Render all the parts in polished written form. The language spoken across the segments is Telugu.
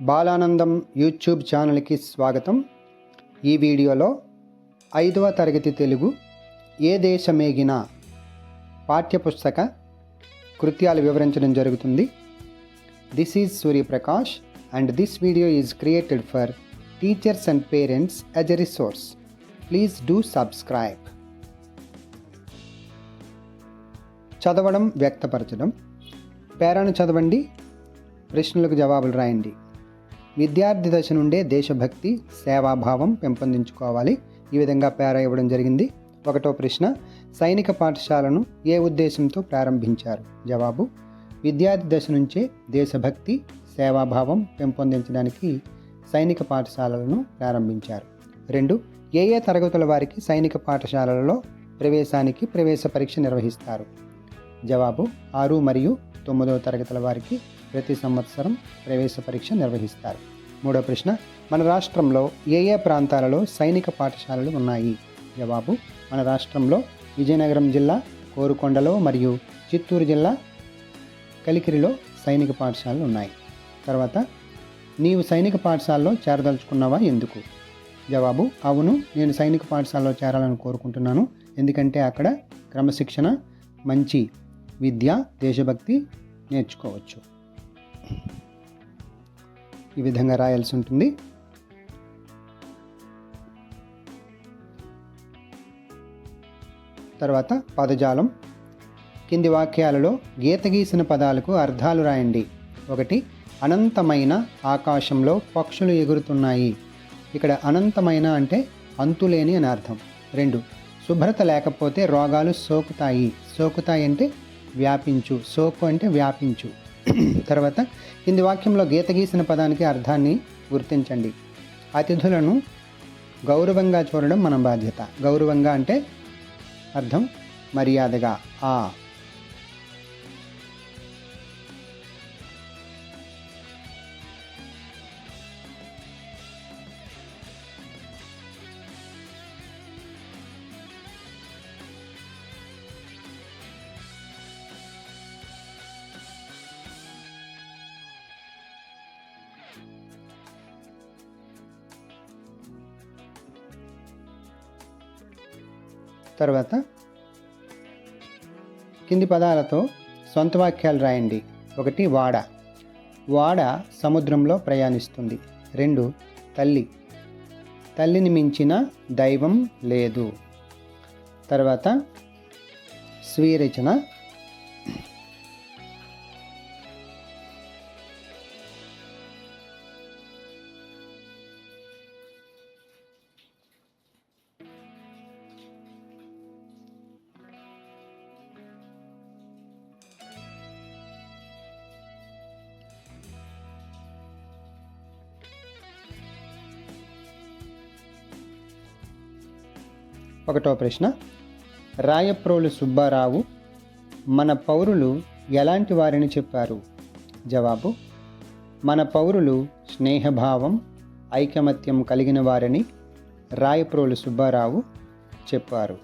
బాలానందం యూట్యూబ్ ఛానల్కి స్వాగతం. ఈ వీడియోలో 5వ తరగతి తెలుగు ఏ దేశమేగినా పాఠ్యపుస్తక కృత్యాలు వివరించడం జరుగుతుంది. This is Suryaprakash and this video is created for teachers and parents as a resource. Please do subscribe. చదవడం, వ్యక్తపరచడం. పేరాను చదవండి, ప్రశ్నలకు జవాబులు రాయండి. విద్యార్థి దశ నుండే దేశభక్తి, సేవాభావం పెంపొందించుకోవాలి. ఈ విధంగా పేరా ఇవ్వడం జరిగింది. 1వ ప్రశ్న, సైనిక పాఠశాలను ఏ ఉద్దేశంతో ప్రారంభించారు? జవాబు, విద్యార్థి దశ నుంచే దేశభక్తి, సేవాభావం పెంపొందించడానికి సైనిక పాఠశాలలను ప్రారంభించారు. 2, ఏ తరగతుల వారికి సైనిక పాఠశాలలలో ప్రవేశానికి ప్రవేశ పరీక్ష నిర్వహిస్తారు? జవాబు, 6 మరియు 9వ తరగతుల వారికి ప్రతి సంవత్సరం ప్రవేశ పరీక్ష నిర్వహిస్తారు. 3వ ప్రశ్న, మన రాష్ట్రంలో ఏ ప్రాంతాలలో సైనిక పాఠశాలలు ఉన్నాయి? జవాబు, మన రాష్ట్రంలో విజయనగరం జిల్లా కోరుకొండలో మరియు చిత్తూరు జిల్లా కలికిరిలో సైనిక పాఠశాలలు ఉన్నాయి. తర్వాత, నీవు సైనిక పాఠశాలలో చేరదలుచుకున్నావా? ఎందుకు? జవాబు, అవును, నేను సైనిక పాఠశాలలో చేరాలని కోరుకుంటున్నాను. ఎందుకంటే అక్కడ క్రమశిక్షణ, మంచి విద్య, దేశభక్తి నేర్చుకోవచ్చు. ఈ విధంగా రాయాల్సి ఉంటుంది. తర్వాత పదజాలం. కింది వాక్యాలలో గీత గీసిన పదాలకు అర్థాలు రాయండి. 1, అనంతమైన ఆకాశంలో పక్షులు ఎగురుతున్నాయి. ఇక్కడ అనంతమైన అంటే అంతులేని అని అర్థం. 2, శుభ్రత లేకపోతే రోగాలు సోకుతాయి. సోకుతాయి అంటే వ్యాపించు, సోకు అంటే వ్యాపించు. తర్వాత, కింది వాక్యంలో గీత గీసిన పదానికి అర్థాన్ని గుర్తించండి. అతిథులను గౌరవంగా చూడడం మన బాధ్యత. గౌరవంగా అంటే అర్థం మర్యాదగా. తర్వాత, కింది పదాలతో సొంత వాక్యాలు రాయండి. 1, వాడ. వాడ సముద్రంలో ప్రయాణిస్తుంది. 2, తల్లి. తల్లిని మించిన దైవం లేదు. తర్వాత, స్వీరచన. ఒకటో ప్రశ్న, రాయప్రోలు సుబ్బారావు మన పౌరులు ఎలాంటి వారిని చెప్పారు? జవాబు, మన పౌరులు స్నేహభావం, ఐకమత్యం కలిగిన వారని రాయప్రోలు సుబ్బారావు చెప్పారు.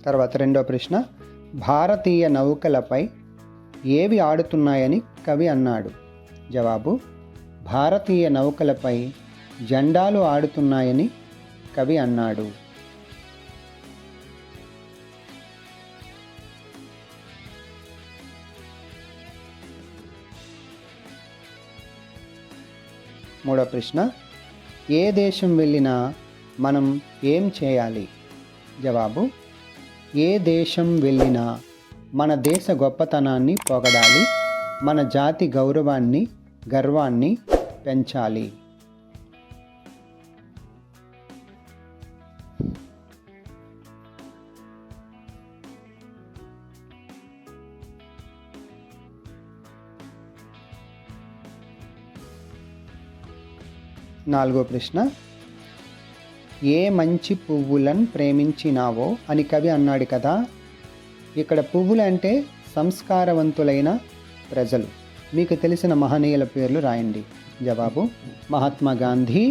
తర్వాత 2వ ప్రశ్న, భారతీయ నౌకలపై ఏవి ఆడుతున్నాయని కవి అన్నాడు? జవాబు, భారతీయ నౌకలపై జెండాలు ఆడుతున్నాయని కవి అన్నాడు. మూడవ ప్రశ్న, ఏ దేశం వెళ్ళినా మనం ఏం చేయాలి? జవాబు, ఏ దేశం వెళ్ళినా మన దేశ గొప్పతనాన్ని పొగడాలి, మన జాతి గౌరవాన్ని, గర్వాన్ని పెంచాలి. నాలుగో ప్రశ్న, ఏ మంచి పువ్వులను ప్రేమించినావో అని కవి అన్నాడు కదా. ఇక్కడ పువ్వులు అంటే సంస్కారవంతులైన ప్రజలు. మీకు తెలిసిన మహనీయుల పేర్లు రాయండి. జవాబు: మహాత్మా గాంధీ,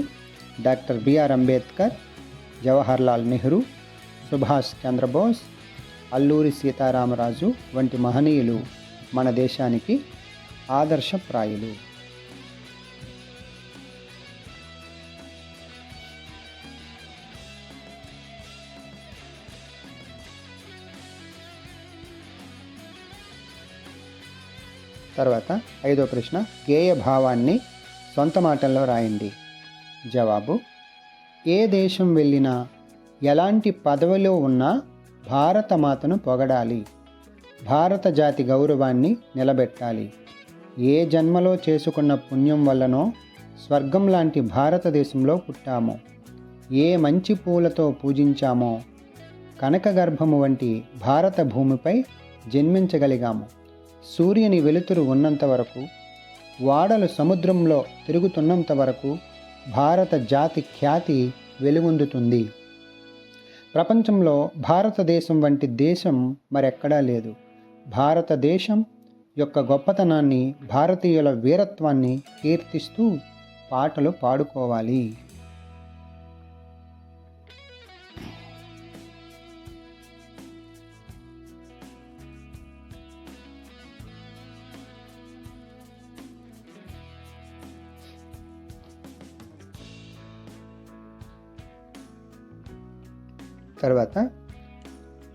డాక్టర్ బిఆర్ అంబేద్కర్, జవహర్లాల్ నెహ్రూ, సుభాష్ చంద్రబోస్, అల్లూరి సీతారామరాజు వంటి మహనీయులు మన దేశానికి ఆదర్శప్రాయులు. తర్వాత 5వ ప్రశ్న, గేయ భావాన్ని సొంత మాటల్లో రాయండి. జవాబు: ఏ దేశం వెళ్ళినా, ఎలాంటి పదవిలో ఉన్నా భారతమాతను పొగడాలి, భారత జాతి గౌరవాన్ని నిలబెట్టాలి. ఏ జన్మలో చేసుకున్న పుణ్యం వల్లనో స్వర్గం లాంటి భారతదేశంలో పుట్టామో, ఏ మంచి పూలతో పూజించామో, కనకగర్భము వంటి భారత భూమిపై జన్మించగలిగాము. సూర్యుని వెలుతురు ఉన్నంత వరకు, వాడలు సముద్రంలో తిరుగుతున్నంత వరకు భారత జాతి ఖ్యాతి వెలుగొందుతుంది. ప్రపంచంలో భారతదేశం వంటి దేశం మరెక్కడా లేదు. భారతదేశం యొక్క గొప్పతనాన్ని, భారతీయుల వీరత్వాన్ని కీర్తిస్తూ పాటలు పాడుకోవాలి. తర్వాత,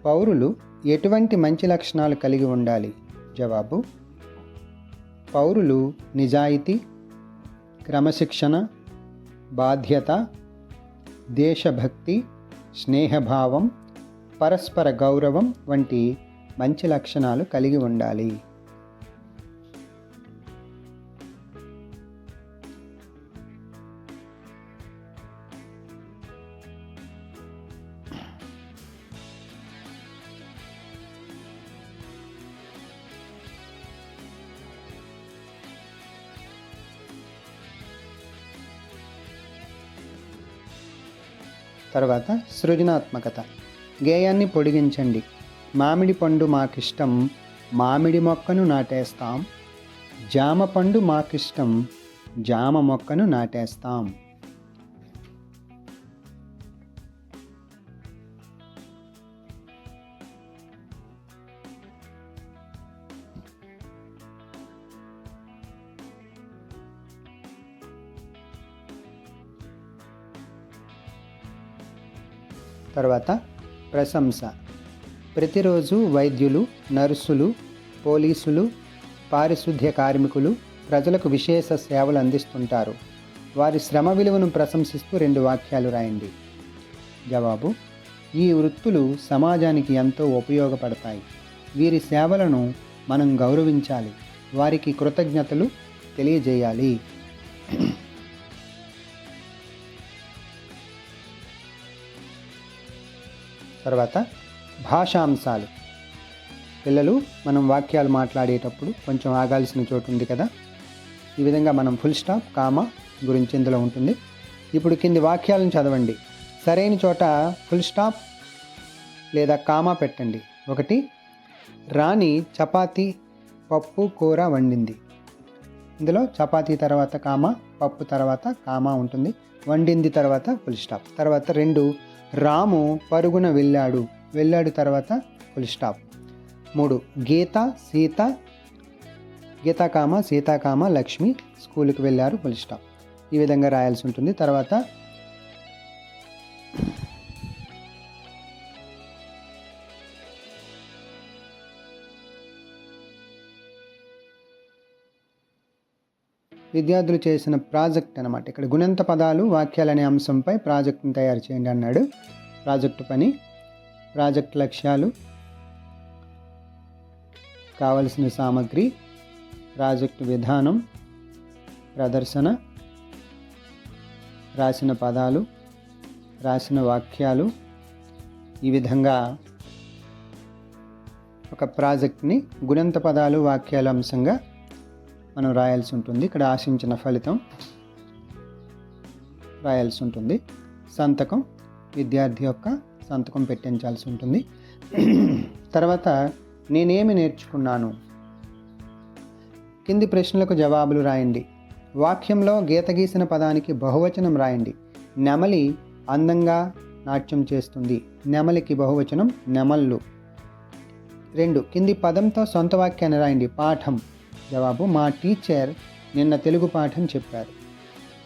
పౌరులు ఎటువంటి మంచి లక్షణాలు కలిగి ఉండాలి? జవాబు: పౌరులు నిజాయితీ, క్రమశిక్షణ, బాధ్యత, దేశభక్తి, స్నేహభావం, పరస్పర గౌరవం వంటి మంచి లక్షణాలు కలిగి ఉండాలి. తర్వాత సృజనాత్మకత. గేయాన్ని పొడిగించండి. మామిడి పండు మాకిష్టం, మామిడి మొక్కను నాటేస్తాం. జామ పండు మాకిష్టం, జామ మొక్కను నాటేస్తాం. తర్వాత ప్రశంస. ప్రతిరోజు వైద్యులు, నర్సులు, పోలీసులు, పారిశుద్ధ్య కార్మికులు ప్రజలకు విశేష సేవలు అందిస్తుంటారు. వారి శ్రమ విలువను ప్రశంసిస్తూ 2 వాక్యాలు రాయండి. జవాబు: ఈ వృత్తులు సమాజానికి ఎంతో ఉపయోగపడతాయి. వీరి సేవలను మనం గౌరవించాలి, వారికి కృతజ్ఞతలు తెలియజేయాలి. తర్వాత భాషాంశాలు. పిల్లలు, మనం వాక్యాలు మాట్లాడేటప్పుడు కొంచెం ఆగాల్సిన చోటు ఉంది కదా, ఈ విధంగా మనం ఫుల్ స్టాప్, కామా గురించి ఇందులో ఉంటుంది. ఇప్పుడు కింది వాక్యాలను చదవండి. సరైన చోట ఫుల్ స్టాప్ లేదా కామా పెట్టండి. 1, రాణి చపాతీ, పప్పు, కూర వండింది. ఇందులో చపాతీ తర్వాత కామా, పప్పు తర్వాత కామా ఉంటుంది. వండింది తర్వాత ఫుల్ స్టాప్. తర్వాత 2, రాము పరుగున వెళ్ళాడు, వెళ్ళాడు తర్వాత ఫుల్ స్టాప్. 3, గీత, సీత, గీతాకామ, సీతాకామ, లక్ష్మి స్కూల్కి వెళ్ళారు, ఫుల్ స్టాప్. ఈ విధంగా రాయాల్సి ఉంటుంది. తర్వాత విద్యార్థులు చేసిన ప్రాజెక్ట్ అన్నమాట. ఇక్కడ గుణంత పదాలు, వాక్యాలు అనే అంశంపై ప్రాజెక్ట్ని తయారు చేయండి అన్నాడు. ప్రాజెక్టు పని, ప్రాజెక్ట్ లక్ష్యాలు, కావలసిన సామగ్రి, ప్రాజెక్టు విధానం, ప్రదర్శన, రాసిన పదాలు, రాసిన వాక్యాలు. ఈ విధంగా ఒక ప్రాజెక్ట్ని గుణంత పదాలు, వాక్యాల అంశంగా మనం రాయాల్సి ఉంటుంది. ఇక్కడ ఆశించిన ఫలితం రాయాల్సి ఉంటుంది. సంతకం, విద్యార్థి యొక్క సంతకం పెట్టించాల్సి ఉంటుంది. తర్వాత నేనేమి నేర్చుకున్నాను, కింది ప్రశ్నలకు జవాబులు రాయండి. వాక్యంలో గీత గీసిన పదానికి బహువచనం రాయండి. నెమలి అందంగా నాట్యం చేస్తుంది. నెమలికి బహువచనం నెమళ్ళు. 2. కింది పదంతో సొంత వాక్యాన్ని రాయండి. పాఠం. జవాబు మా టీచర్ నిన్న తెలుగు పాఠం చెప్పారు.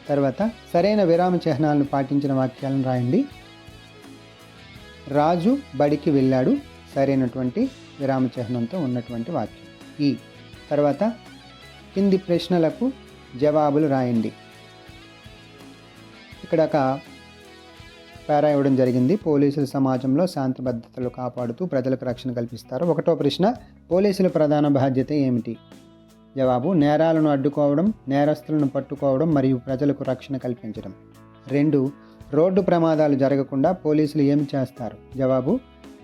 తర్వాత సరైన విరామ చిహ్నాలను పాటించిన వాక్యాలను రాయండి. రాజు బడికి వెళ్ళాడు సరైనటువంటి విరామ చిహ్నంతో ఉన్నటువంటి వాక్యం. ఈ తర్వాత కింది ప్రశ్నలకు జవాబులు రాయండి. ఇక్కడ ఒక పారా ఇవ్వడం జరిగింది. పోలీసులు సమాజంలో శాంతి భద్రతలు కాపాడుతూ ప్రజలకు రక్షణ కల్పిస్తారు. 1వ ప్రశ్న, పోలీసుల ప్రధాన బాధ్యత ఏమిటి? జవాబు నేరాలను అడ్డుకోవడం, నేరస్తులను పట్టుకోవడం మరియు ప్రజలకు రక్షణ కల్పించడం. 2. రోడ్డు ప్రమాదాలు జరగకుండా పోలీసులు ఏమి చేస్తారు? జవాబు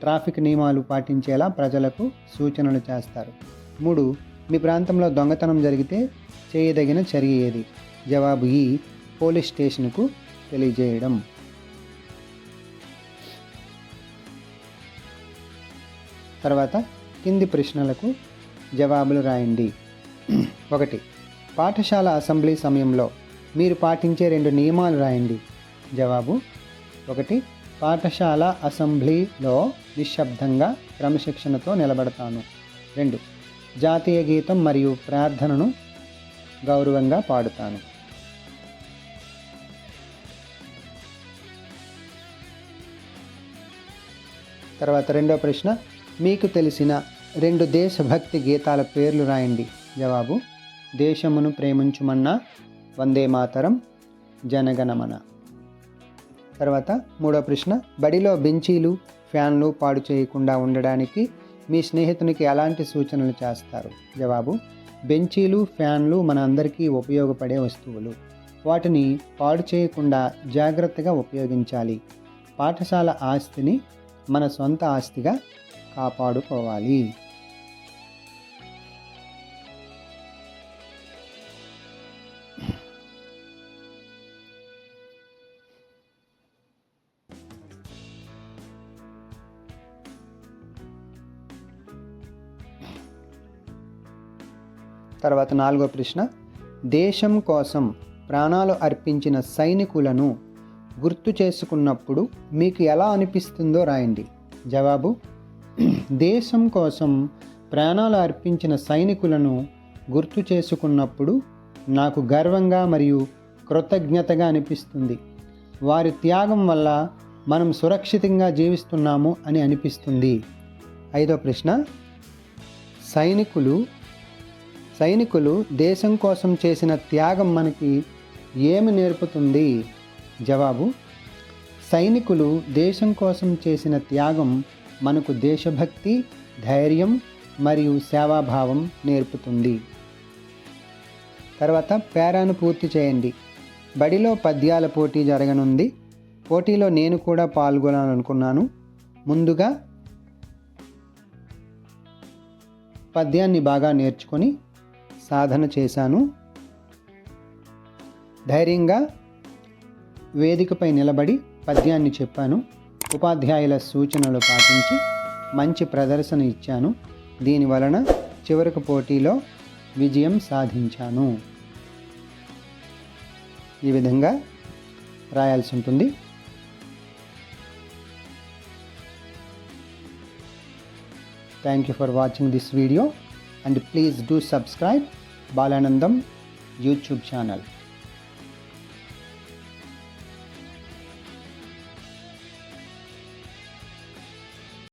ట్రాఫిక్ నియమాలు పాటించేలా ప్రజలకు సూచనలు చేస్తారు. 3. మీ ప్రాంతంలో దొంగతనం జరిగితే చేయదగిన చర్య ఏది? జవాబు ఈ పోలీస్ స్టేషన్కు తెలియజేయడం. తర్వాత కింది ప్రశ్నలకు జవాబులు రాయండి. 1. పాఠశాల అసెంబ్లీ సమయంలో మీరు పాటించే 2 నియమాలు రాయండి. జవాబు 1. పాఠశాల అసెంబ్లీలో నిశ్శబ్దంగా క్రమశిక్షణతో నిలబడతాను. 2. జాతీయ గీతం మరియు ప్రార్థనను గౌరవంగా పాడుతాను. తర్వాత 2వ ప్రశ్న, మీకు తెలిసిన 2 దేశభక్తి గీతాల పేర్లు రాయండి. జవాబు దేశమును ప్రేమించుమన్నా, వందే మాతరం, జనగణమన. తర్వాత 3వ ప్రశ్న, బడిలో బెంచీలు ఫ్యాన్లు పాడు చేయకుండా ఉండడానికి మీ స్నేహితునికి ఎలాంటి సూచనలు చేస్తారు? జవాబు బెంచీలు ఫ్యాన్లు మన అందరికీ ఉపయోగపడే వస్తువులు. వాటిని పాడు చేయకుండా జాగ్రత్తగా ఉపయోగించాలి. పాఠశాల ఆస్తిని మన సొంత ఆస్తిగా కాపాడుకోవాలి. తర్వాత 4వ ప్రశ్న, దేశం కోసం ప్రాణాలు అర్పించిన సైనికులను గుర్తు చేసుకున్నప్పుడు మీకు ఎలా అనిపిస్తుందో రాయండి. జవాబు దేశం కోసం ప్రాణాలు అర్పించిన సైనికులను గుర్తు చేసుకున్నప్పుడు నాకు గర్వంగా మరియు కృతజ్ఞతగా అనిపిస్తుంది. వారి త్యాగం వల్ల మనం సురక్షితంగా జీవిస్తున్నాము అని అనిపిస్తుంది. 5వ ప్రశ్న, సైనికులు దేశం కోసం చేసిన త్యాగం మనకి ఏమి నేర్పుతుంది? జవాబు సైనికులు దేశం కోసం చేసిన త్యాగం మనకు దేశభక్తి, ధైర్యం మరియు సేవాభావం నేర్పుతుంది. తర్వాత పేరాను పూర్తి చేయండి. బడిలో పద్యాల పోటీ జరగనుంది. పోటీలో నేను కూడా పాల్గొనాలనుకున్నాను. ముందుగా పద్యాన్ని బాగా నేర్చుకొని సాధన చేశాను. ధైర్యంగా వేదికపై నిలబడి పద్యాన్ని చెప్పాను. ఉపాధ్యాయుల సూచనలు పాటించి మంచి ప్రదర్శన ఇచ్చాను. దీనివలన చివరకు పోటీలో విజయం సాధించాను. ఈ విధంగా రాయాల్సి ఉంటుంది. Thank you for watching this video and please do subscribe Balanandam YouTube channel.